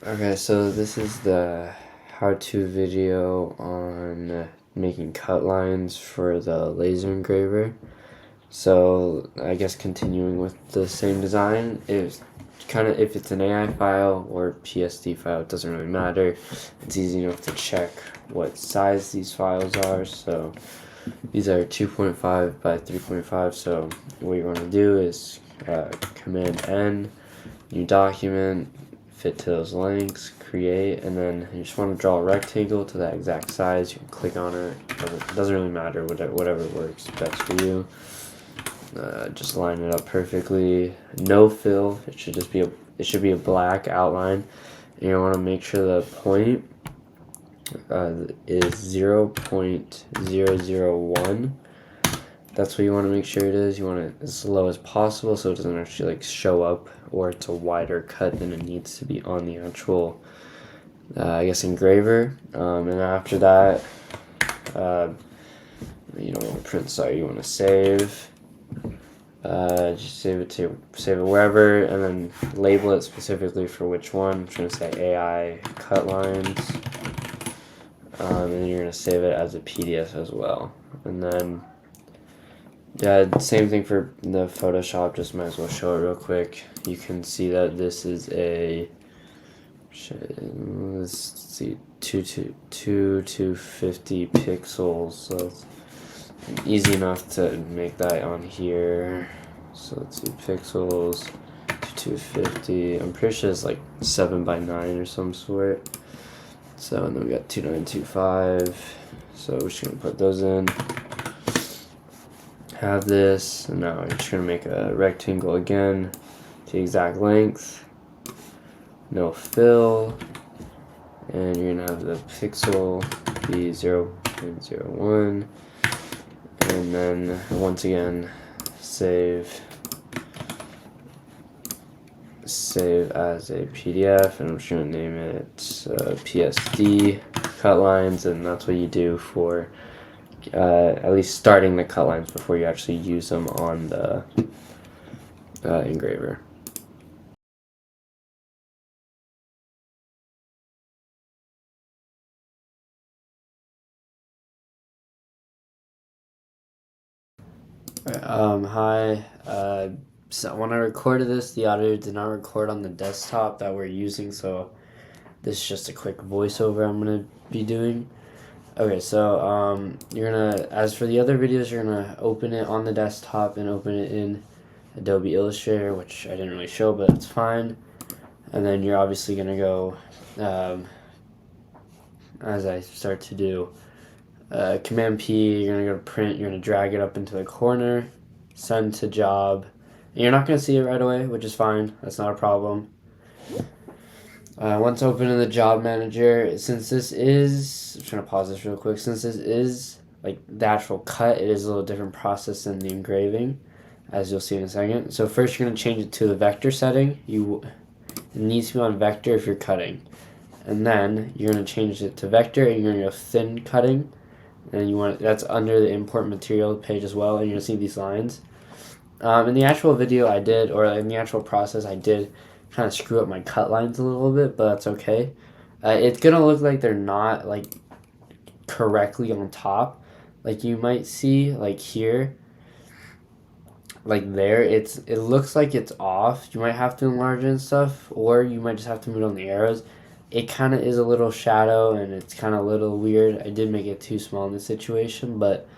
Okay, so this is the how-to video on making cut lines for the laser engraver. So I guess continuing with the same design, if it's an AI file or PSD file, it doesn't really matter. It's easy enough to check what size these files are. So these are 2.5 by 3.5. So what you want to do is Command N, new document, fit to those lengths, create, and then you just want to draw a rectangle to that exact size. You can click on it. It doesn't really matter, whatever works best for you. Just line it up perfectly. No fill. It should be a black outline. And you want to make sure the point is 0.001. That's what you want to make sure it is. You want it as low as possible so it doesn't actually show up, or it's a wider cut than it needs to be on the actual I guess engraver. And after that, you don't want to print, sorry, you want to save. Just save it wherever, and then label it specifically for which one. I'm trying to say AI cut lines, and you're gonna save it as a PDF as well. And then same thing for the Photoshop. Just might as well show it real quick. You can see that this is a let's see, 250 pixels. So it's easy enough to make that on here. So let's see, pixels, 250. I'm pretty sure it's like 7 by 9 or some sort. So, and then we got 2925. So we're just gonna put those in. Have this, and now we're just gonna make a rectangle again, the exact length. No fill, and you're gonna have the pixel be 0.01. And then once again, save as a PDF, and I'm just gonna name it PSD cut lines, and that's what you do for at least starting the cut lines before you actually use them on the engraver. Hi. So when I recorded this, the audio did not record on the desktop that we're using, so this is just a quick voiceover I'm gonna be doing. Okay, so you're gonna, as for the other videos, you're gonna open it on the desktop and open it in Adobe Illustrator, which I didn't really show, but it's fine. And then you're obviously gonna go, as I start to do, Command P, you're gonna go to print, you're gonna drag it up into the corner, send to job. And you're not gonna see it right away, which is fine, that's not a problem. Once open in the job manager, since this is, I'm trying to pause this real quick, since this is like the actual cut, it is a little different process than the engraving, as you'll see in a second. So first you're gonna change it to the vector setting. It needs to be on vector if you're cutting. And then you're gonna change it to vector, and you're gonna go thin cutting. And you want that's under the import material page as well, and you're gonna see these lines. In the actual video I did, or in the actual process I did, kind of screw up my cut lines a little bit, but that's okay. It's gonna look like they're not like correctly on top, like you might see like here, like there. It looks like it's off. You might have to enlarge it and stuff, or you might just have to move on the arrows. It kind of is a little shadow, and it's kind of a little weird. I did make it too small in this situation, but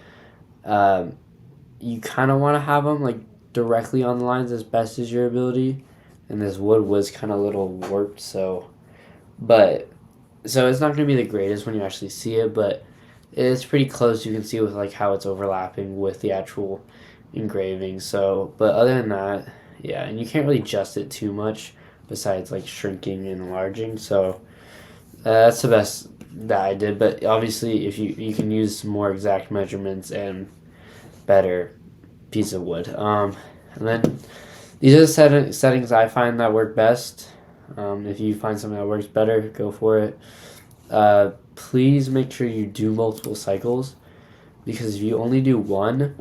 you kind of want to have them like directly on the lines as best as your ability. And this wood was kind of a little warped, so it's not going to be the greatest when you actually see it, but it's pretty close. You can see with like how it's overlapping with the actual engraving. So, but other than that, yeah, and you can't really adjust it too much besides like shrinking and enlarging. So that's the best that I did. But obviously, if you can use more exact measurements and better piece of wood. And then these are the settings I find that work best. If you find something that works better, go for it. Please make sure you do multiple cycles, because if you only do one,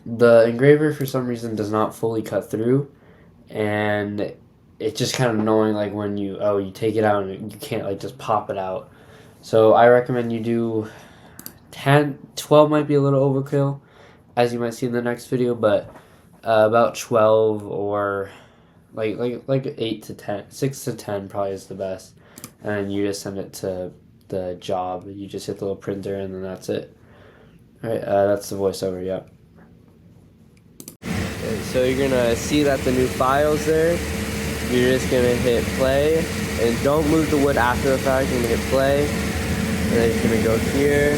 the engraver for some reason does not fully cut through, and it's just kind of annoying, like when you take it out and you can't like just pop it out. So I recommend you do 10, 12 might be a little overkill, as you might see in the next video, but about 12 or like 8 to 10, 6 to 10 probably is the best. And you just send it to the job. You just hit the little printer and then that's it. All right, that's the voiceover. Yeah. Okay, so you're gonna see that the new file's there. You're just gonna hit play, and don't move the wood after the fact. You're gonna hit play, and then you're gonna go here,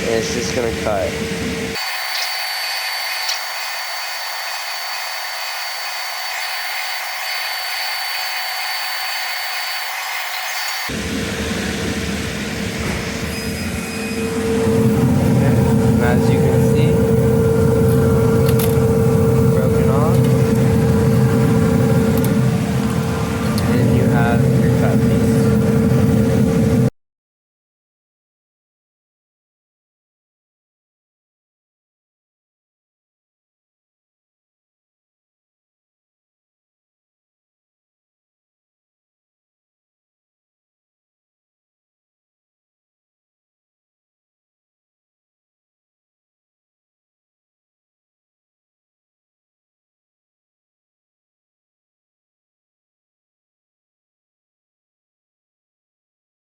and it's just gonna cut.